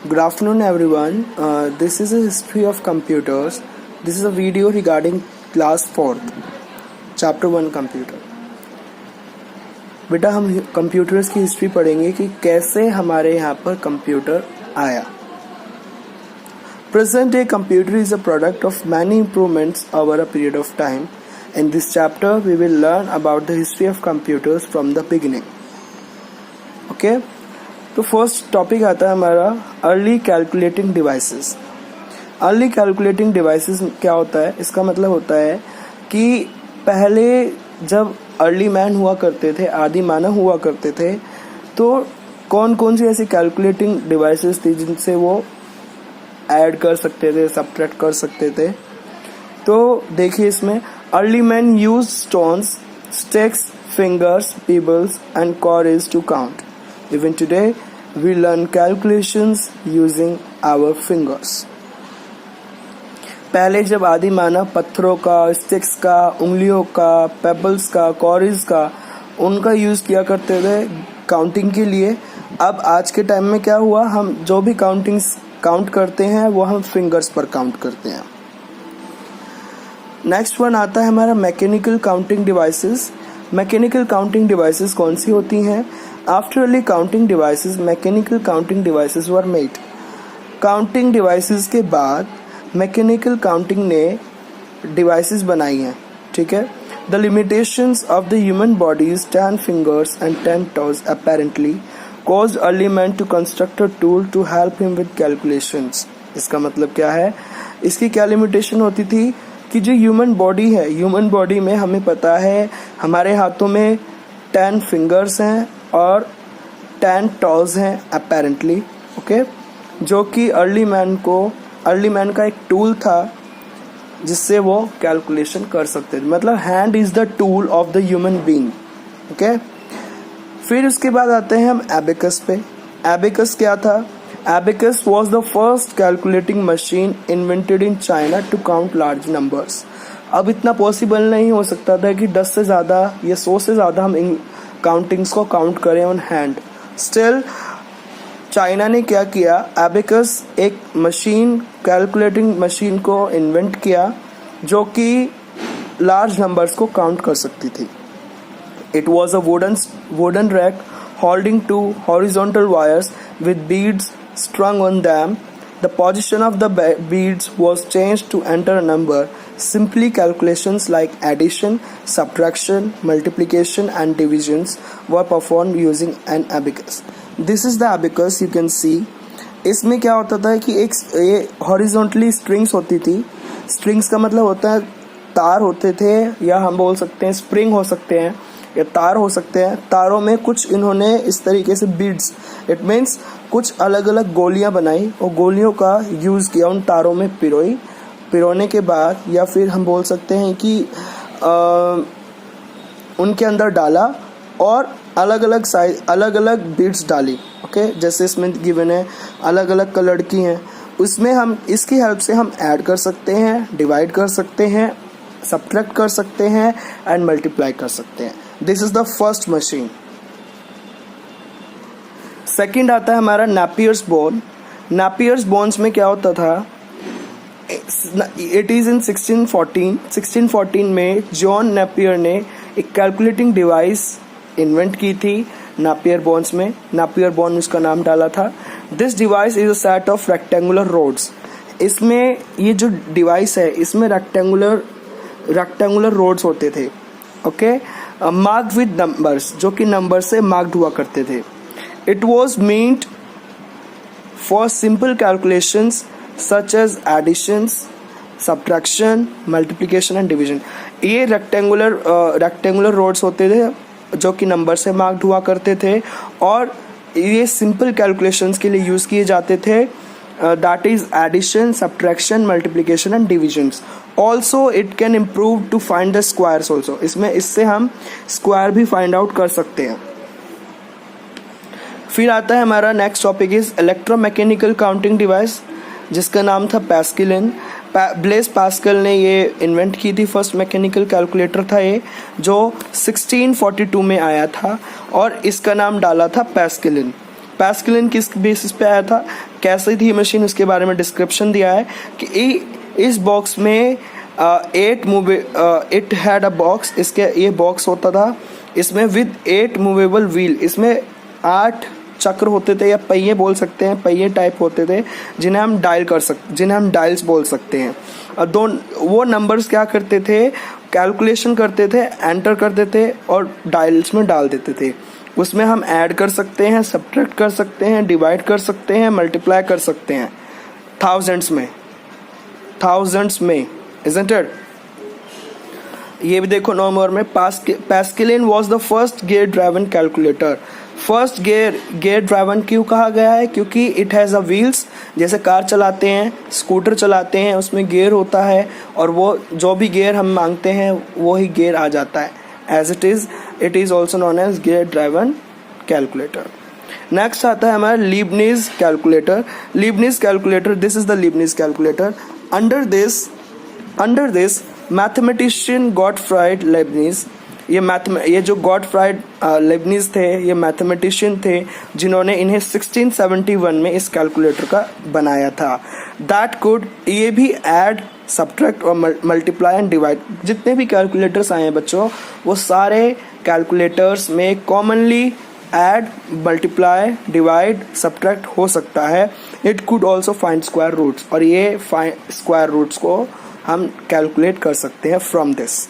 Good afternoon, everyone. This is a history of computers. This is a video regarding class 4th, chapter 1 computer. बेटा हम computers की history पढ़ेंगे कि कैसे हमारे यहाँ पर कंप्यूटर आया. Present day computer is a product of many improvements over a period of time. In this chapter, we will learn about the history of computers from the beginning. Okay? तो first topic आता है हमारा early calculating devices. Early calculating devices क्या होता है? इसका मतलब होता है कि पहले जब अर्ली मैन हुआ करते थे, आदि मानव हुआ करते थे, तो कौन कौन सी ऐसी कैलकुलेटिंग डिवाइसेस थी जिनसे वो ऐड कर सकते थे, सबट्रैक्ट कर सकते थे. तो देखिए इसमें early man use stones, sticks, fingers, pebbles and cords to count. Even today, we learn calculations using our fingers. पहले जब आदि मानव पत्थरों का, स्टिक्स का, उंगलियों का, पेबल्स का, कॉर्ड्स का, उनका यूज किया करते थे काउंटिंग के लिए. अब आज के टाइम में क्या हुआ, हम जो भी काउंट करते हैं वो हम फिंगर्स पर काउंट करते हैं. नेक्स्ट वन आता है हमारा mechanical counting devices. Mechanical counting devices कौन सी होती हैं? After early counting devices, mechanical counting devices were made. Counting devices के बाद mechanical counting ने devices बनाई हैं. ठीक है. The limitations of the human body's 10 fingers and 10 toes apparently caused early man to construct a tool to help him with calculations. इसका मतलब क्या है? इसकी क्या लिमिटेशन होती थी कि जो ह्यूमन बॉडी है, ह्यूमन बॉडी में हमें पता है हमारे हाथों में 10 फिंगर्स हैं और 10 टॉज हैं अपेरेंटली. ओके, जो कि अर्ली मैन का एक टूल था जिससे वो कैलकुलेशन कर सकते थे. मतलब hand is the tool of the human being. Okay, फिर उसके बाद आते हैं हम एबेकस पे. एबेकस क्या था? Abacus was the first calculating machine invented in China to count large numbers. अब इतना पॉसिबल नहीं हो सकता था कि 10 से ज़्यादा या 100 से ज़्यादा हम काउंटिंग्स को काउंट करें ऑन हैंड. स्टिल चाइना ने क्या किया, एबेकस एक मशीन, कैलकुलेटिंग मशीन को इन्वेंट किया जो कि लार्ज नंबर्स को काउंट कर सकती थी. It was a wooden rack holding 2 horizontal wires with beads strung on them. The position of the beads was changed to enter a number. Simply calculations like addition, subtraction, multiplication and divisions were performed using an abacus. This is the abacus you can see. इसमें क्या होता था कि एक ये horizontally strings होती थी. Strings का मतलब होता है तार होते थे, या हम बोल सकते हैं स्प्रिंग हो सकते हैं या तार हो सकते हैं. तारों में कुछ इन्होंने इस तरीके से बीड्स, इट मीन्स कुछ अलग अलग गोलियां बनाई और गोलियों का यूज़ किया, उन तारों में पिरोने के बाद, या फिर हम बोल सकते हैं कि उनके अंदर डाला और अलग अलग साइज, अलग अलग बीड्स डाली. ओके, जैसे इसमें गिवन है अलग अलग कलर की हैं. उसमें हम इसकी हेल्प से हम ऐड कर सकते हैं, डिवाइड कर सकते हैं, सबट्रैक्ट कर सकते हैं एंड मल्टीप्लाई कर सकते हैं. This is the first machine. Second आता है हमारा नेपियर्स बोन. नेपियर्स बोन्स में क्या होता था, इट इज इन 1614 में जॉन नेपियर ने एक कैलकुलेटिंग डिवाइस इन्वेंट की थी नेपियर बोन्स में. नेपियर बोन उसका नाम डाला था. This device is a set of rectangular rods. इसमें ये जो डिवाइस है इसमें रेक्टेंगुलर रोड्स होते थे. ओके, मार्क्ड विद नंबर्स, जो कि नंबर से मार्क्ड हुआ करते थे. It was meant for simple calculations such as additions, subtraction, multiplication and division. ये रेक्टेंगुलर रोड्स होते थे जो कि नंबर से मार्क्ड हुआ करते थे और ये सिंपल कैलकुलेशंस के लिए यूज़ किए जाते थे. That is addition, subtraction, multiplication and divisions. Also it can improve to find the squares also. इससे हम स्क्वायर भी फाइंड आउट कर सकते हैं. फिर आता है हमारा next topic is electromechanical counting device, जिसका नाम था पैस्कलिन. ब्लेस पास्कल ने ये इन्वेंट की थी. फर्स्ट मैकेनिकल कैलकुलेटर था ये, जो 1642 में आया था और इसका नाम डाला था पैस्कलिन. पैस्कलिन किस बेसिस पे आया था, कैसे थी मशीन, उसके बारे में डिस्क्रिप्शन दिया है कि इस बॉक्स में इट हैड अ बॉक्स, इसके ये बॉक्स होता था, इसमें विद 8 मूवेबल व्हील, इसमें 8 चक्र होते थे या पहिए बोल सकते हैं, पहिए टाइप होते थे जिन्हें हम डायल्स बोल सकते हैं। वो नंबर्स क्या करते थे, कैलकुलेशन करते थे, एंटर करते थे और डायल्स में डाल देते थे। उसमें हम ऐड कर सकते हैं, सब्ट्रैक्ट कर सकते हैं, डिवाइड कर सकते हैं, मल्टीप्लाई कर सकते हैं थाउजेंड्स में, isn't it? ये भी देखो 9 नंबर में, Pascaline was the first gear driven calculator. First gear driven क्यों कहा गया है, क्योंकि इट हैज़ अ व्हील्स, जैसे कार चलाते हैं, स्कूटर चलाते हैं, उसमें गियर होता है और वो जो भी गियर हम मांगते हैं वो ही गियर आ जाता है। As it is also known as gear driven calculator. Next आता है हमारा Leibniz calculator. This is the Leibniz calculator. Under this mathematician Gottfried Leibniz, ये जो गॉटफ्राइड लेबनिज थे, ये मैथमेटिशियन थे जिन्होंने इन्हें 1671 में इस कैलकुलेटर का बनाया था। दैट कुड, ये भी ऐड, सब्ट्रैक्ट और मल्टीप्लाई एंड डिवाइड, जितने भी कैलकुलेटर्स आए हैं बच्चों, वो सारे कैलकुलेटर्स में commonly add, multiply, divide, subtract हो सकता है। It could also find square roots, और ये स्क्वायर रूट्स को हम कैलकुलेट कर सकते हैं फ्रॉम दिस।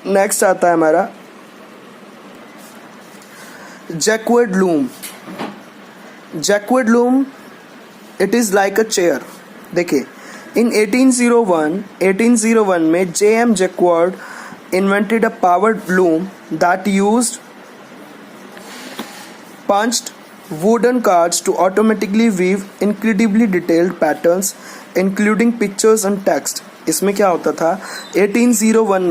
नेक्स्ट आता है हमारा jacquard loom. It is like a chair. देखिए, इन 1801 में J.M. Jacquard invented a powered loom that used punched wooden cards to automatically weave incredibly detailed patterns including pictures and text। इसमें क्या होता था, 1801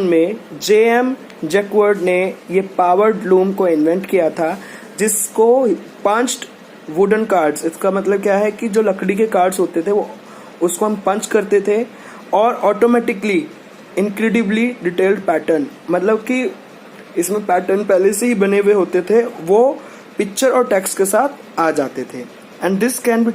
में J.M. जैक्वार्ड ने ये पावर्ड लूम को इन्वेंट किया था, जिसको पंच्ड वुडन कार्ड्स, इसका मतलब क्या है कि जो लकड़ी के कार्ड्स होते थे वो उसको हम पंच करते थे और ऑटोमेटिकली इनक्रेडिबली डिटेल्ड पैटर्न, मतलब कि इसमें पैटर्न पहले से ही बने हुए होते थे, वो पिक्चर और टेक्स्ट के साथ आ जाते थे। And this can be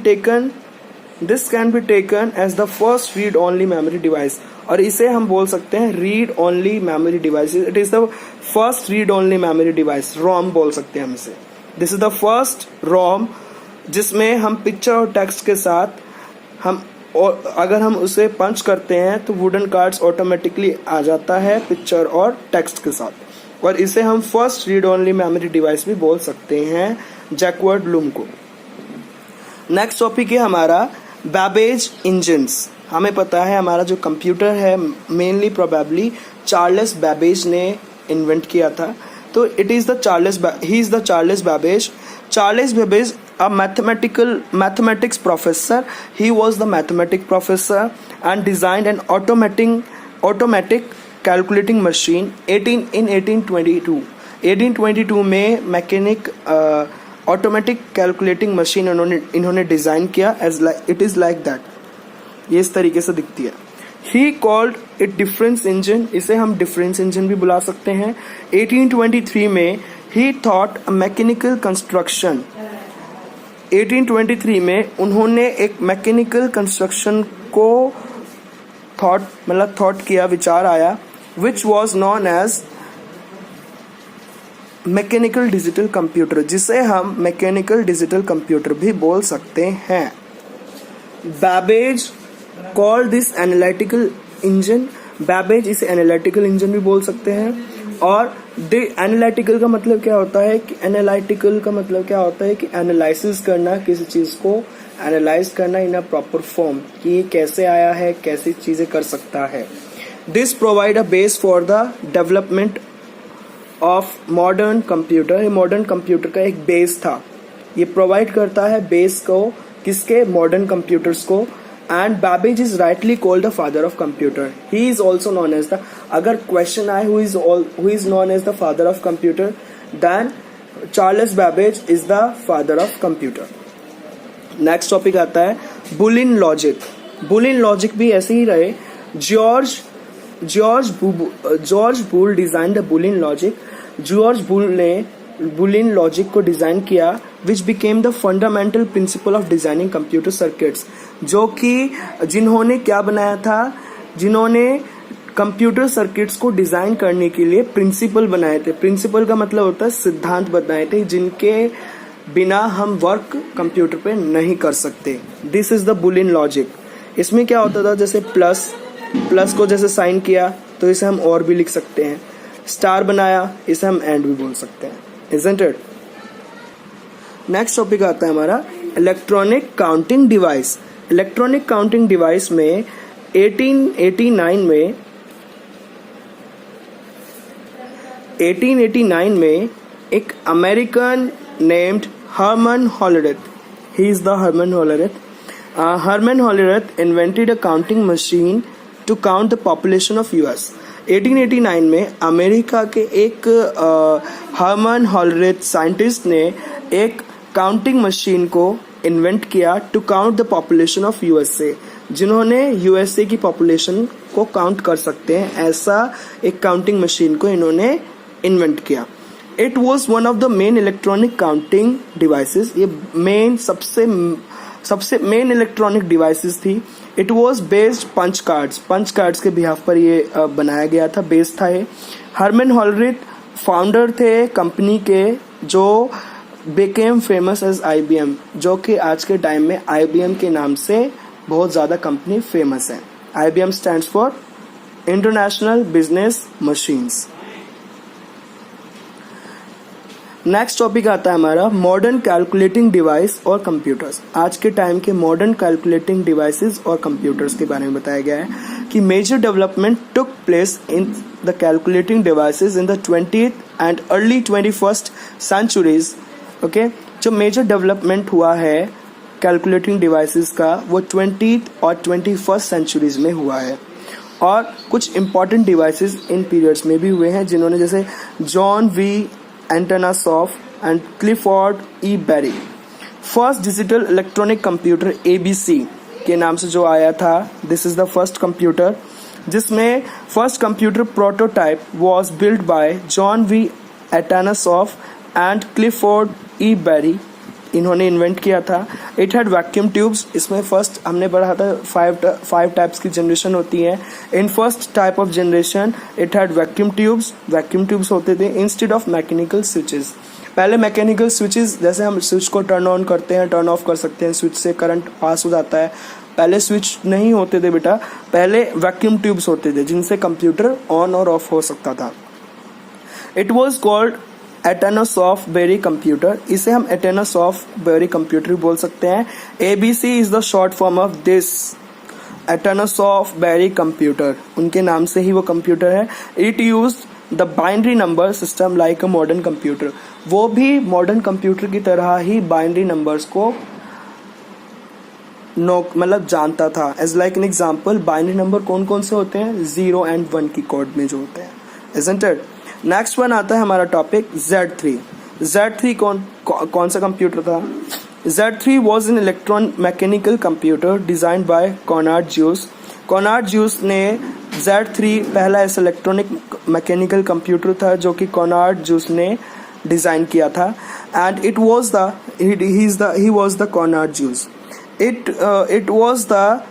taken as the first read only memory device, और इसे हम बोल सकते हैं read only memory device. It is the first read only memory device, ROM बोल सकते हैं हम इसे। This is the first ROM जिसमें हम पिक्चर और टेक्स्ट के साथ और अगर हम उसे पंच करते हैं तो वुडन कार्ड्स ऑटोमेटिकली आ जाता है पिक्चर और टेक्स्ट के साथ, और इसे हम first read only memory device भी बोल सकते हैं जैक्वार्ड लूम को। नेक्स्ट टॉपिक है हमारा बैबेज इंजन्स। हमें पता है हमारा जो कंप्यूटर है मेनली प्रोबेबली चार्ल्स बैबेज ने इन्वेंट किया था, तो ही is the Charles Babbage. Charles Babbage, a mathematics professor, he was the mathematics professor and designed an automatic calculating machine in 1822. 1822 में मैकेनिक ऑटोमेटिक कैलकुलेटिंग मशीन इन्होंने design किया। It is like that, ये इस तरीके से दिखती है। He called it difference engine, इसे हम डिफरेंस इंजन भी बुला सकते हैं। 1823 में he thought a mechanical construction, 1823 में उन्होंने एक मैकेनिकल कंस्ट्रक्शन को थॉट किया, विचार आया, which was known as mechanical digital computer, जिसे हम मैकेनिकल डिजिटल कंप्यूटर भी बोल सकते हैं। Babbage called this analytical engine, Babbage इसे एनालिटिकल इंजन भी बोल सकते हैं। और एनालिटिकल का मतलब क्या होता है कि एनालिसिस करना, किसी चीज को एनालाइज करना इन अ प्रॉपर फॉर्म, कि ये कैसे आया है, कैसी चीजें कर सकता है। This provide a base for the development of modern computer. ये मॉडर्न कंप्यूटर का एक बेस था, ये प्रोवाइड करता है बेस को, किसके, मॉडर्न कंप्यूटर्स को। And Babbage is rightly called the father of computer. He is also known as the, अगर क्वेश्चन आए who is known as the father of computer, then Charles Babbage is the father of computer. Next topic आता है Boolean logic. Boolean logic भी ऐसे ही रहे। George Boole design the Boolean logic. George Boole ने Boolean logic को design किया, which became the fundamental principle of designing computer circuits, जो कि जिन्होंने क्या बनाया था, जिन्होंने कंप्यूटर सर्किट्स को डिजाइन करने के लिए प्रिंसिपल बनाए थे। प्रिंसिपल का मतलब होता है सिद्धांत बनाए थे, जिनके बिना हम वर्क कंप्यूटर पे नहीं कर सकते। This is the Boolean logic. इसमें क्या होता था, जैसे प्लस को जैसे साइन किया तो इसे हम और भी लिख सकते हैं, स्टार बनाया इसे हम एंड भी बोल सकते हैं, isn't it? नेक्स्ट टॉपिक आता है हमारा electronic counting device. Electronic counting device में 1889 में एक American named Herman Hollerith, he is the Herman Hollerith, Herman Hollerith invented a counting machine to count the population of US. 1889 में America के एक Hermann हॉलरेथ scientist ने एक काउंटिंग मशीन को invent किया to count the population of USA, जिन्होंने USA की population को काउंट कर सकते हैं, ऐसा एक काउंटिंग मशीन को इन्होंने इन्वेंट किया। It was one of the main electronic counting devices, ये सबसे मेन इलेक्ट्रॉनिक डिवाइसेस थी। It was based punch cards के बिहाफ पर ये बनाया गया था, बेस्ड था ये। हर्मन हॉलरेथ फाउंडर थे कंपनी के, जो बिकेम फेमस एज IBM, जो कि आज के टाइम में IBM के नाम से बहुत ज़्यादा कंपनी फेमस है। IBM stands for international business machines. Next topic आता है हमारा मॉडर्न कैलकुलेटिंग डिवाइस और कंप्यूटर्स। आज के टाइम के मॉडर्न कैलकुलेटिंग डिवाइसेस और कंप्यूटर्स के बारे में बताया गया है कि major development took place in the calculating devices in the 20th and early 21st centuries. Okay, जो मेजर डेवलपमेंट हुआ है कैलकुलेटिंग डिवाइसेस का वो 20th और 21st सेंचुरीज में हुआ है, और कुछ इंपॉर्टेंट डिवाइसेस इन पीरियड्स में भी हुए हैं, जिन्होंने जैसे John V Atanasoff and Clifford E Berry. First digital electronic computer ABC के नाम से जो आया था, this is the first computer, जिसमें first computer prototype was build by John V Atanasoff and Clifford E Berry, इन्होंने इन्वेंट किया था। इट हैड वैक्यूम ट्यूब्स, इसमें फर्स्ट हमने पढ़ा था 5 टाइप्स की जनरेशन होती है। In first type of generation it had vacuum tubes होते थे इंस्टेड ऑफ मैकेनिकल स्विचेस। पहले मैकेनिकल स्विचेस, जैसे हम स्विच को टर्न ऑन करते हैं, टर्न ऑफ कर सकते हैं, स्विच से करंट पास हो जाता है, पहले स्विच नहीं होते थे बेटा, पहले वैक्यूम ट्यूब्स होते थे जिनसे कंप्यूटर ऑन और ऑफ हो सकता था। It was called Atanasoff Berry computer, इसे हम एटनासॉफ बेरी कंप्यूटर बोल सकते हैं। ABC is the short form of this Atanasoff Berry computer, उनके नाम से ही वो कंप्यूटर है। It used the binary number system like a modern computer, वो भी मॉडर्न कंप्यूटर की तरह ही बाइनरी नंबर्स को मतलब जानता था। As like an example, binary number कौन कौन से होते हैं, 0 and 1 की कोड में जो होते हैं, isn't it? नेक्स्ट वन आता है हमारा टॉपिक Z3 कौन सा कंप्यूटर था। Z3 was an electron mechanical computer design by Konrad Zuse ने Z3 पहला ऐसा इलेक्ट्रॉनिक मैकेनिकल कंप्यूटर था जो कि कॉनार्ड ज्यूस ने डिजाइन किया था, and it was he was the Konrad Zuse. It was the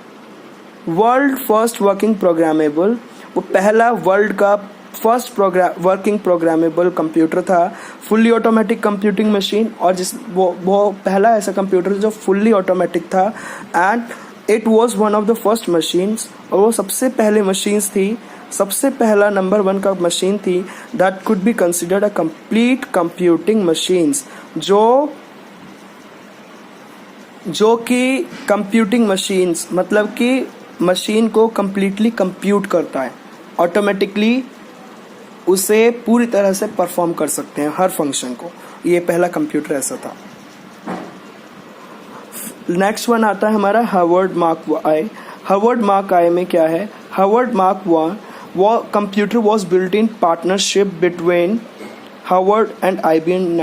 world first working programmable, वो पहला वर्ल्ड का फर्स्ट वर्किंग प्रोग्रामेबल कंप्यूटर था। फुल्ली ऑटोमेटिक कंप्यूटिंग मशीन, और वो पहला ऐसा कंप्यूटर जो फुल्ली ऑटोमेटिक था, and it was one of the first machines, और वो सबसे पहले मशीन्स थी, सबसे पहला नंबर 1 का मशीन थी that could be considered a complete computing machines, जो कि कंप्यूटिंग मशीन्स मतलब कि मशीन को कंप्लीटली कंप्यूट करता है, ऑटोमेटिकली उसे पूरी तरह से परफॉर्म कर सकते हैं हर फंक्शन को, ये पहला कंप्यूटर ऐसा था। नेक्स्ट वन आता है हमारा हार्वर्ड मार्क आई। हार्वर्ड मार्क आई में क्या है, हार्वर्ड मार्क I वो computer was built in partnership between Harvard and IBM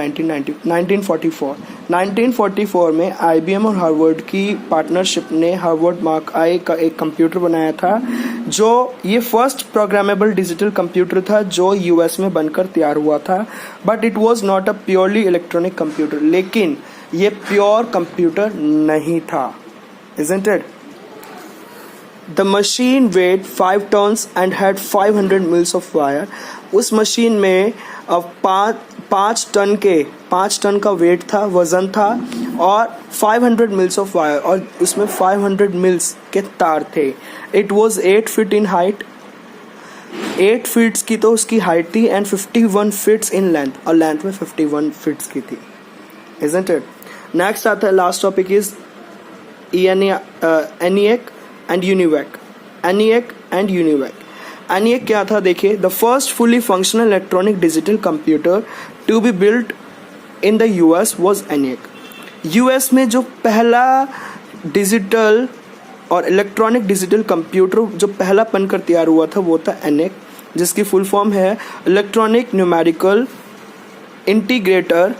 1944 में IBM और हार्वर्ड की पार्टनरशिप ने हार्वर्ड मार्क आई का एक कंप्यूटर बनाया था जो ये फर्स्ट प्रोग्रामेबल डिजिटल कंप्यूटर था जो यूएस में बनकर तैयार हुआ था, but it was not a purely electronic computer, लेकिन ये प्योर कंप्यूटर नहीं था, isn't it? The machine weighed 5 tons and had 500 miles of wire. उस मशीन में पाँच टन का वेट था, वजन था, और 500 मिल्स ऑफ वायर, और उसमें 500 मिल्स के तार थे. It was 8 feet in height, 8 feets की तो उसकी हाइट थी, एंड 51 फीट्स इन लेंथ, और लेंथ में 51 फीट्स की थी. Isn't it? नेक्स्ट आता है, last topic is ENIAC and UNIVAC. ENIAC and UNIVAC. ENIAC क्या था देखिए, the first fully functional electronic digital computer to be built in the US was ENIAC. US में जो पहला डिजिटल और इलेक्ट्रॉनिक डिजिटल कंप्यूटर जो पहला बनकर तैयार हुआ था वो था ENIAC, जिसकी फुल फॉर्म है electronic numerical integrator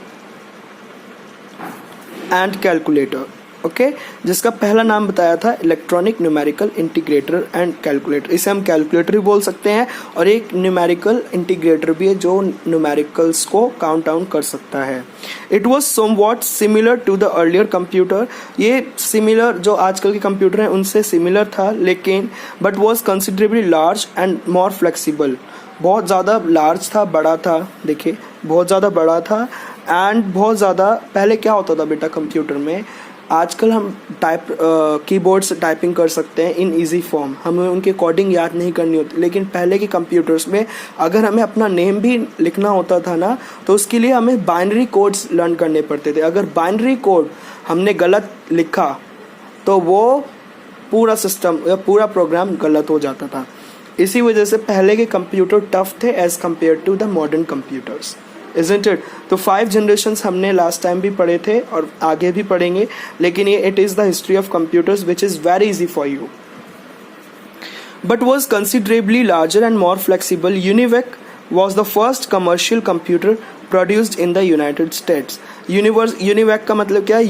and calculator. Okay, जिसका पहला नाम बताया था electronic numerical integrator and calculator. इसे हम कैलकुलेटर भी बोल सकते हैं, और एक न्यूमेरिकल इंटीग्रेटर भी है जो न्यूमेरिकल्स को काउंट डाउन कर सकता है. It was somewhat similar to the earlier computer. ये सिमिलर जो आजकल के कंप्यूटर हैं उनसे सिमिलर था, लेकिन but was considerably large and more flexible. बहुत ज़्यादा लार्ज था, बड़ा था, देखिए बहुत ज़्यादा बड़ा था, एंड बहुत ज़्यादा. पहले क्या होता था बेटा कंप्यूटर में, आजकल हम कीबोर्ड से टाइपिंग कर सकते हैं इन इजी फॉर्म, हमें उनके कोडिंग याद नहीं करनी होती, लेकिन पहले के कंप्यूटर्स में अगर हमें अपना नेम भी लिखना होता था ना, तो उसके लिए हमें बाइनरी कोड्स लर्न करने पड़ते थे. अगर बाइनरी कोड हमने गलत लिखा तो वो पूरा सिस्टम या पूरा प्रोग्राम गलत हो जाता था. इसी वजह से पहले के कंप्यूटर टफ थे as compare to the modern computers. Isn't it? तो 5 जनरेशन्स हमने लास्ट टाइम भी पढ़े थे और आगे भी पढ़ेंगे, लेकिन ये it is the history of computers which is very easy for you. But was considerably larger and more flexible. UNIVAC was the first commercial computer produced in the United States. UNIVAC का मतलब क्या है?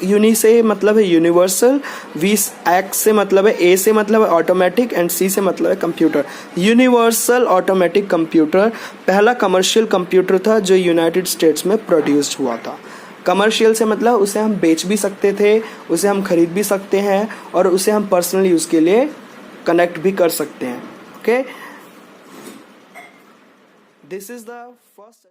Uni से मतलब है universal, x से मतलब है, ए से मतलब है ऑटोमेटिक, एंड सी से मतलब है कंप्यूटर. यूनिवर्सल ऑटोमेटिक कंप्यूटर पहला कमर्शियल कंप्यूटर था जो यूनाइटेड स्टेट्स में प्रोड्यूस्ड हुआ था. कमर्शियल से मतलब उसे हम बेच भी सकते थे, उसे हम खरीद भी सकते हैं, और उसे हम पर्सनल यूज़ के लिए कनेक्ट भी कर सकते हैं. Okay, this is the first